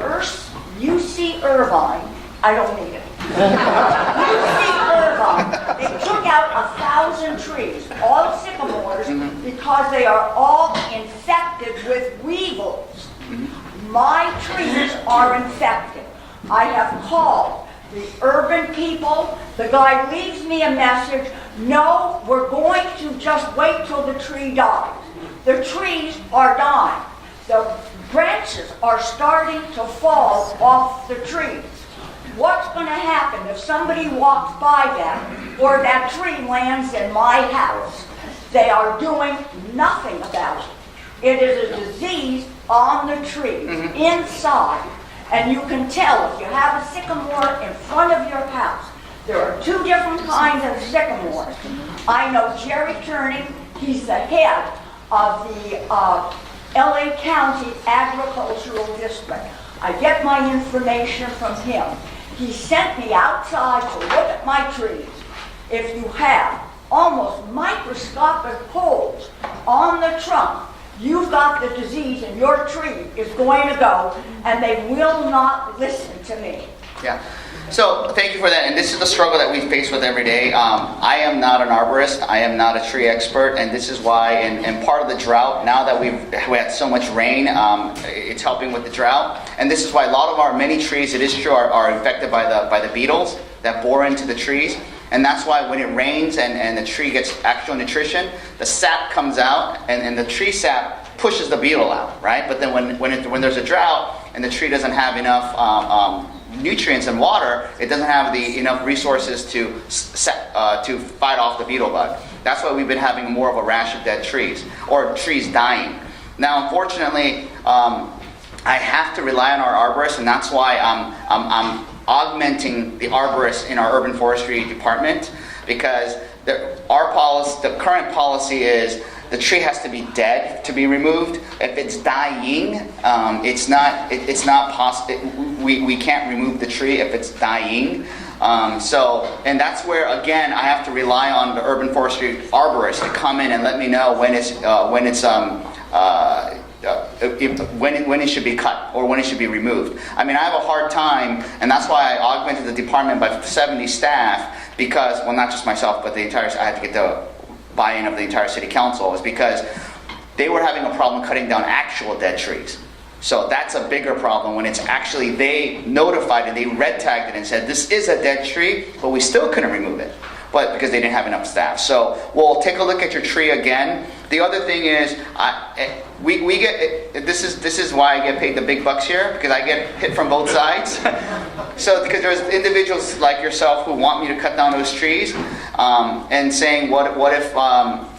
UC Irvine, I don't need it. UC Irvine, they took out 1,000 trees, all sycamores, because they are all infected with weevils. My trees are infected. I have called the urban people. The guy leaves me a message. No, we're going to just wait till the tree dies. The trees are dying. The branches are starting to fall off the trees. What's going to happen if somebody walks by them or that tree lands in my house? They are doing nothing about it. It is a disease on the trees, inside. And you can tell if you have a sycamore in front of your house. There are 2 different kinds of sycamores. I know Jerry Kearney, he's the head of the LA County Agricultural District. I get my information from him. He sent me outside to look at my trees. If you have almost microscopic holes on the trunk, you've got the disease and your tree is going to go, and they will not listen to me. Yeah. So thank you for that. And this is the struggle that we face with every day. I am not an arborist. I am not a tree expert. And this is why, and part of the drought, now that we had so much rain, it's helping with the drought. And this is why a lot of our many trees, it is true, are infected by the beetles that bore into the trees. And that's why when it rains and the tree gets actual nutrition, the sap comes out and the tree sap pushes the beetle out, right? But then when there's a drought and the tree doesn't have enough nutrients and water, it doesn't have enough resources to fight off the beetle bug. That's why we've been having more of a rash of dead trees or trees dying. Now, unfortunately, I have to rely on our arborists, and that's why I'm augmenting the arborists in our urban forestry department, because the current policy is the tree has to be dead to be removed. If it's dying, it's not possible. We can't remove the tree if it's dying. And that's where, again, I have to rely on the urban forestry arborists to come in and let me know when it should be cut or when it should be removed. I mean, I have a hard time, and that's why I augmented the department by 70 staff, because, well, not just myself, but I had to get the buy-in of the entire city council, is because they were having a problem cutting down actual dead trees. So that's a bigger problem when it's actually they notified and they red tagged it and said this is a dead tree, but we still couldn't remove it, but because they didn't have enough staff. So we'll take a look at your tree again. The other thing is, we get this is why I get paid the big bucks here, because I get hit from both sides. So because there's individuals like yourself who want me to cut down those trees, and saying what if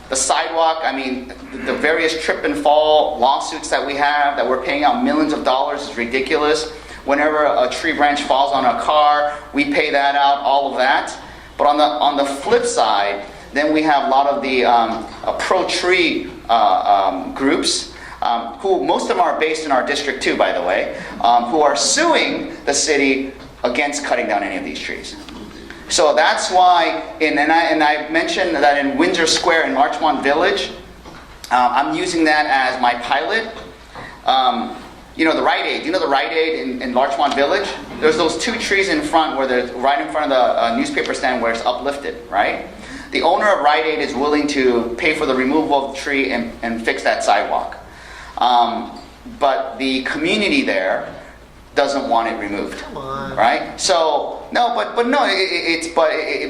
the sidewalk, I mean, the various trip and fall lawsuits that we have, that we're paying out millions of dollars, is ridiculous. Whenever a tree branch falls on a car, we pay that out, all of that. But on the flip side, then we have a lot of the pro-tree groups, who most of them are based in our district too, by the way, who are suing the city against cutting down any of these trees. So that's why, and I mentioned that in Windsor Square in Larchmont Village, I'm using that as my pilot. The Rite Aid. You know the Rite Aid in Larchmont Village? There's those 2 trees in front, right in front of the newspaper stand where it's uplifted, right? The owner of Rite Aid is willing to pay for the removal of the tree and fix that sidewalk. But the community there doesn't want it removed. Come on. Right? So, no,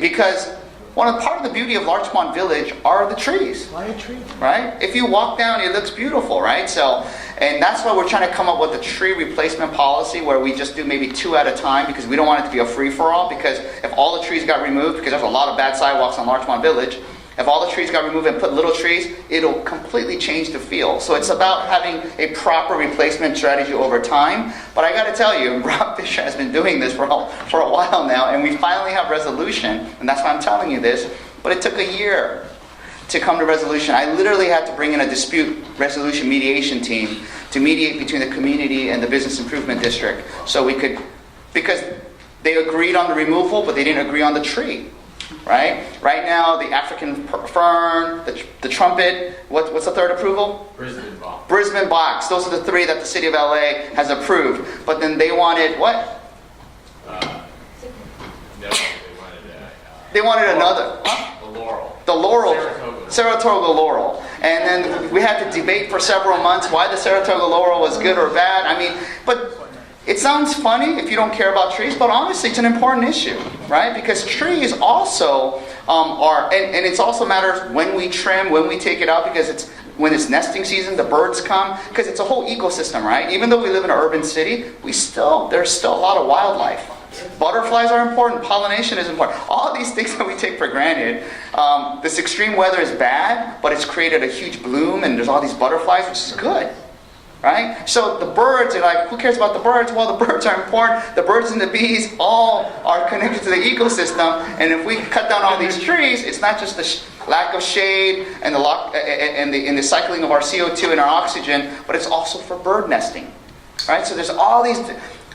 because part of the beauty of Larchmont Village are the trees. Why a tree? Right? If you walk down, it looks beautiful, right? So, and that's why we're trying to come up with a tree replacement policy where we just do maybe 2 at a time, because we don't want it to be a free-for-all, because if all the trees got removed, because there's a lot of bad sidewalks on Larchmont Village, if all the trees got removed and put little trees, it'll completely change the feel. So it's about having a proper replacement strategy over time. But I got to tell you, Rob Fisher has been doing this for a while now, and we finally have resolution, and that's why I'm telling you this, but it took a year to come to resolution. I literally had to bring in a dispute resolution mediation team to mediate between the community and the business improvement district, so we could, because they agreed on the removal, but they didn't agree on the tree. right? Right now, the African fern, the trumpet, what's the third approval? Brisbane box. Brisbane box. Those are the three that the city of LA has approved. But then they wanted what? No, They wanted another. the laurel. The laurel. Saratoga. Saratoga laurel. And then we had to debate for several months why the Saratoga laurel was good or bad. I mean, but it sounds funny if you don't care about trees, but honestly, it's an important issue, right? Because trees also and it's also matters when we trim, when we take it out, because when it's nesting season, the birds come, because it's a whole ecosystem, right? Even though we live in an urban city, there's still a lot of wildlife. Butterflies are important. Pollination is important. All of these things that we take for granted. This extreme weather is bad, but it's created a huge bloom, and there's all these butterflies, which is good, right? So the birds are like, who cares about the birds? Well, the birds are important. The birds and the bees all are connected to the ecosystem. And if we cut down all these trees, it's not just the lack of shade and the cycling of our CO2 and our oxygen, but it's also for bird nesting, right? So there's all these.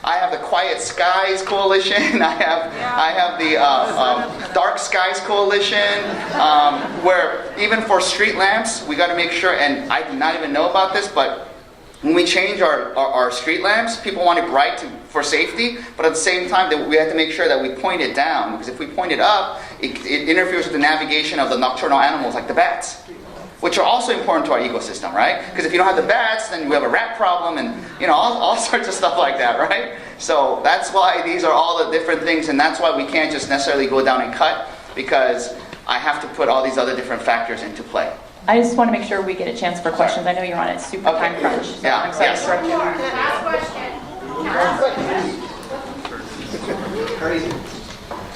I have the Quiet Skies Coalition. I have the Dark Skies Coalition, where even for street lamps, we got to make sure. And I did not even know about this, but when we change our street lamps, people want it bright for safety, but at the same time, we have to make sure that we point it down, because if we point it up, it interferes with the navigation of the nocturnal animals like the bats, which are also important to our ecosystem, right? Because if you don't have the bats, then we have a rat problem and all sorts of stuff like that, right? So that's why these are all the different things, and that's why we can't just necessarily go down and cut, because I have to put all these other different factors into play. I just want to make sure we get a chance for questions. I know you're on a super Okay. time crunch. So Yeah, I'm sorry yes. to interrupt you.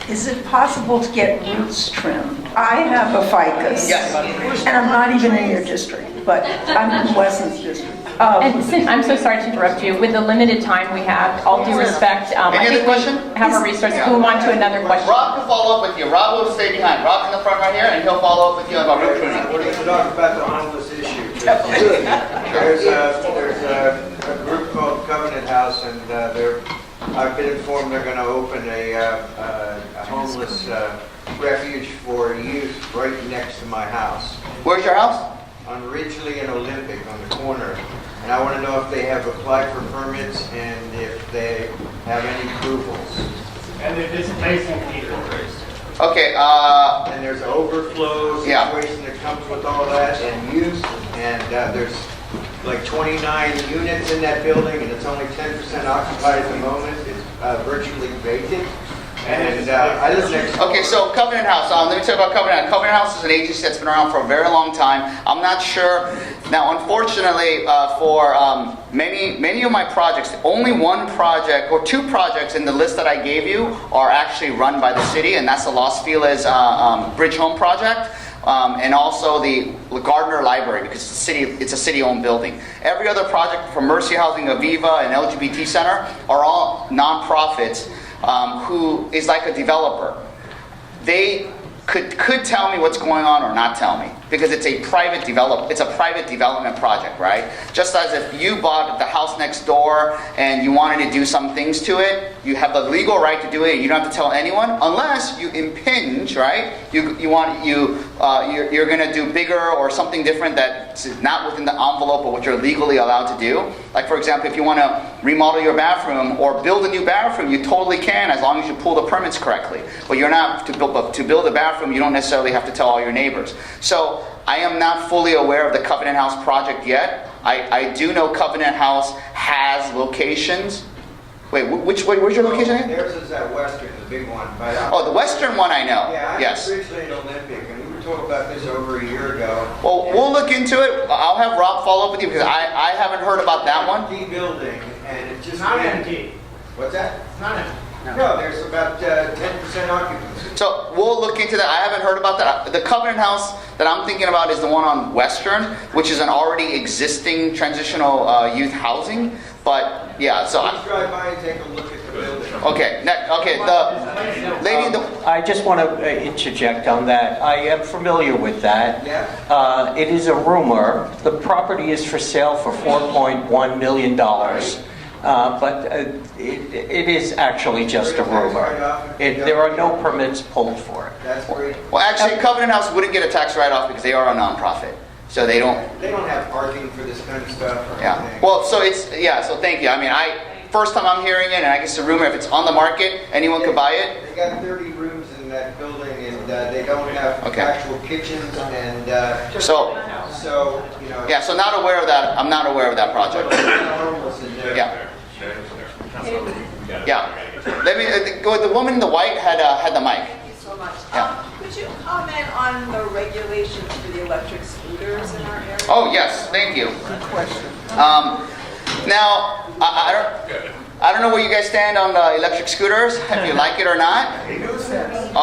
Is it possible to get roots trimmed? I have a ficus. Yes. And I'm not even in your district, but I'm in Weston's district. And I'm so sorry to interrupt you. With the limited time we have, all due respect, I Any think other we question? have a resource. Move on to another question. Rob can follow up with you. Rob will stay behind. Rob's in the front right here, and he'll follow up with you about root pruning. We're going to talk about the homeless issue. There's a group called Covenant House, and I've been informed they're going to open a homeless refuge for youth right next to my house. Where's your house? On Ridgely and Olympic on the corner. And I want to know if they have applied for permits and if they have any approvals. And if this place in Peter. Okay, And there's an overflow Yeah. situation that comes with all that and use. And there's like 29 units in that building, and it's only 10% occupied at the moment. It's virtually vacant. And I live next door. Okay, so Covenant House. Let me tell you about Covenant House. Covenant House is an agency that's been around for a very long time. I'm not sure. Now, unfortunately, for many of my projects, only one project or two projects in the list that I gave you are actually run by the city, and that's the Los Feliz Bridge Home Project. And also the Gardner Library, because it's a city-owned building. Every other project from Mercy Housing, Aviva, and LGBT Center are all nonprofits who is like a developer. They could tell me what's going on or not tell me, because it's a private development project, right? Just as if you bought the house next door and you wanted to do some things to it, you have the legal right to do it. You don't have to tell anyone unless you impinge, right? You're going to do bigger or something different that's not within the envelope of what you're legally allowed to do. Like, for example, if you want to remodel your bathroom or build a new bathroom, you totally can, as long as you pull the permits correctly. But you're not to build a bathroom. You don't necessarily have to tell all your neighbors. So I am not fully aware of the Covenant House project yet. I do know Covenant House has locations. Wait, where's your location again? Theirs is at Western, the big one. But Oh, the Western one I know. yeah, Yes. I'm Ridgely and Olympic, and we were talking about this over a year ago. Well, we'll look into it. I'll have Rob follow up with you, because I haven't heard about that one. Empty building, and it just Not went- empty. What's that? Not empty. No, there's about 10% occupancy. So we'll look into that. I haven't heard about that. The Covenant House that I'm thinking about is the one on Western, which is an already existing transitional youth housing. But yeah, so Please drive by and take a look at the building. okay, the lady, I just want to interject on that. I am familiar with that. Yeah. It is a rumor. The property is for sale for $4.1 million. But it is actually just a rumor. There are no permits pulled for it. That's great. Well, actually, Covenant House wouldn't get a tax write-off because they are a nonprofit. So they don't, They don't have parking for this kind of stuff or yeah. anything. Well, so so thank you. I mean, first time I'm hearing it, and I guess the rumor, if it's on the market, anyone could buy it. They got 30 rooms in that building, and they don't have Okay. actual kitchens, and So, so, you know. yeah, so not aware of that. I'm not aware of that project. Homeless in there. Yeah. Yeah. Let me, the woman in the white had the mic. Thank you so much. Yeah. Could you comment on the regulations for the electric scooters in our area? Oh, yes, thank you. Now, I don't know where you guys stand on the electric scooters, if you like it or not.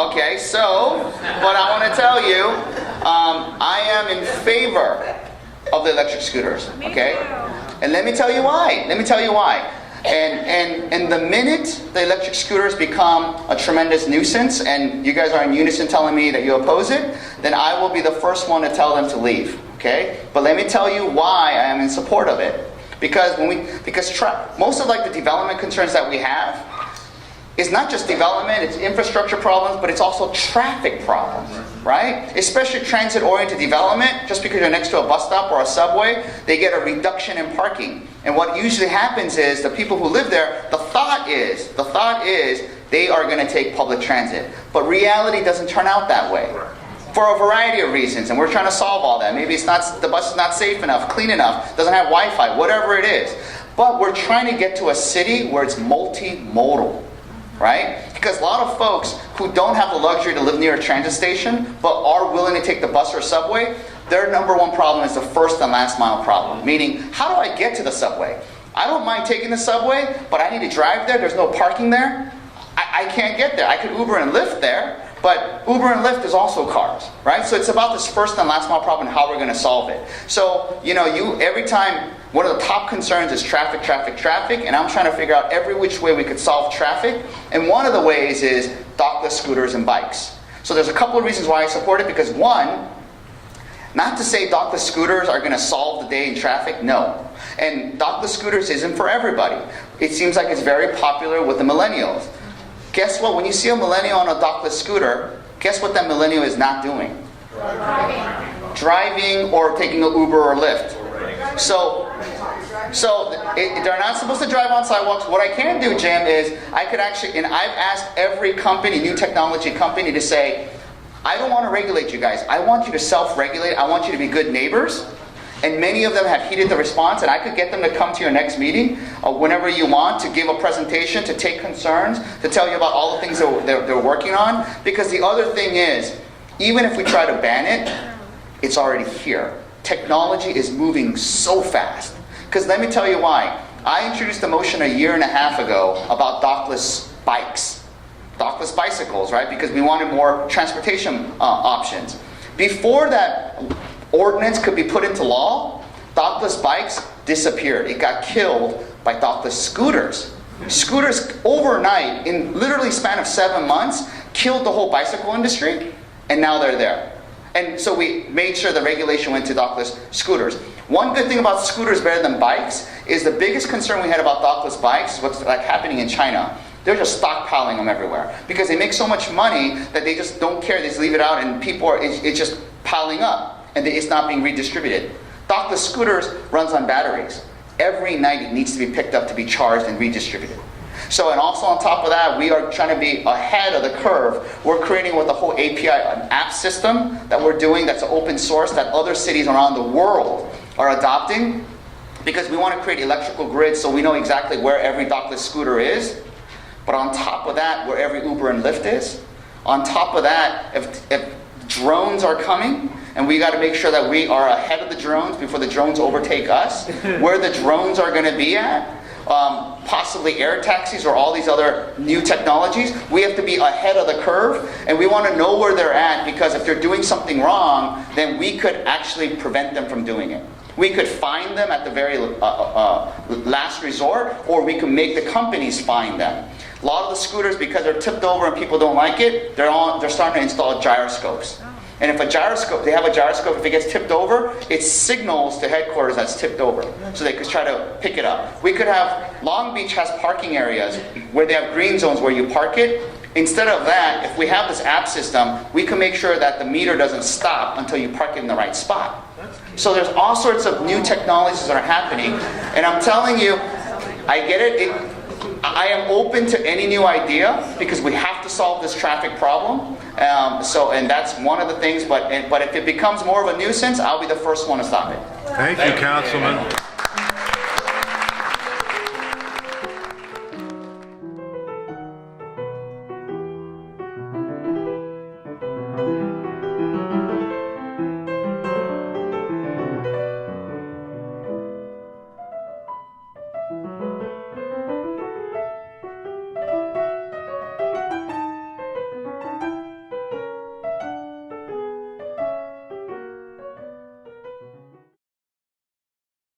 Okay, so, but I want to tell you, I am in favor of the electric scooters, okay? And let me tell you why. And the minute the electric scooters become a tremendous nuisance, and you guys are in unison telling me that you oppose it, then I will be the first one to tell them to leave, okay? But let me tell you why I am in support of it. Because most of like the development concerns that we have is not just development, it's infrastructure problems, but it's also traffic problems, right? Especially transit-oriented development, just because you're next to a bus stop or a subway, they get a reduction in parking. And what usually happens is the people who live there, the thought is they are going to take public transit. But reality doesn't turn out that way. For a variety of reasons, and we're trying to solve all that. Maybe the bus is not safe enough, clean enough, doesn't have Wi-Fi, whatever it is. But we're trying to get to a city where it's multimodal, right? Because a lot of folks who don't have the luxury to live near a transit station, but are willing to take the bus or subway, their number one problem is the first and last mile problem. Meaning, how do I get to the subway? I don't mind taking the subway, but I need to drive there, there's no parking there. I can't get there. I could Uber and Lyft there, but Uber and Lyft is also cars, right? So it's about this first and last mile problem and how we're going to solve it. So, every time, one of the top concerns is traffic, and I'm trying to figure out every which way we could solve traffic. And one of the ways is dockless scooters and bikes. So there's a couple of reasons why I support it, because one, not to say dockless scooters are going to solve the day in traffic, no. And dockless scooters isn't for everybody. It seems like it's very popular with the millennials. Guess what? When you see a millennial on a dockless scooter, guess what that millennial is not doing? Driving or taking an Uber or Lyft. So they're not supposed to drive on sidewalks. What I can do, Jim, is I could actually, and I've asked every company, new technology company, to say, I don't want to regulate you guys. I want you to self-regulate. I want you to be good neighbors. And many of them have heeded the response, and I could get them to come to your next meeting whenever you want to give a presentation, to take concerns, to tell you about all the things that they're working on. Because the other thing is, even if we try to ban it, it's already here. Technology is moving so fast. Because let me tell you why. I introduced a motion 1.5 years ago about dockless bikes. Dockless bicycles, right? Because we wanted more transportation options. Before that ordinance could be put into law, dockless bikes disappeared. It got killed by dockless scooters. Scooters overnight, in literally span of 7 months, killed the whole bicycle industry, and now they're there. And so we made sure the regulation went to dockless scooters. One good thing about scooters better than bikes is the biggest concern we had about dockless bikes is what's like happening in China. They're just stockpiling them everywhere because they make so much money that they just don't care. They just leave it out, and it's just piling up. And it's not being redistributed. Dockless scooters runs on batteries. Every night it needs to be picked up to be charged and redistributed. So, and also on top of that, we are trying to be ahead of the curve. We're creating with the whole API, an app system that we're doing that's open source that other cities around the world are adopting, because we want to create electrical grids so we know exactly where every dockless scooter is. But on top of that, where every Uber and Lyft is. On top of that, if drones are coming, and we got to make sure that we are ahead of the drones before the drones overtake us. Where the drones are going to be at, possibly air taxis or all these other new technologies, we have to be ahead of the curve, and we want to know where they're at, because if they're doing something wrong, then we could actually prevent them from doing it. We could fine them at the very last resort, or we could make the companies fine them. A lot of the scooters, because they're tipped over and people don't like it, they're starting to install gyroscopes. And if a gyroscope, they have a gyroscope, if it gets tipped over, it signals to headquarters that's tipped over, so they could try to pick it up. We could have, Long Beach has parking areas where they have green zones where you park it. Instead of that, if we have this app system, we can make sure that the meter doesn't stop until you park it in the right spot. So there's all sorts of new technologies that are happening, and I'm telling you, I get it. I am open to any new idea because we have to solve this traffic problem. And that's one of the things. But if it becomes more of a nuisance, I'll be the first one to stop it. Thank you, Councilman.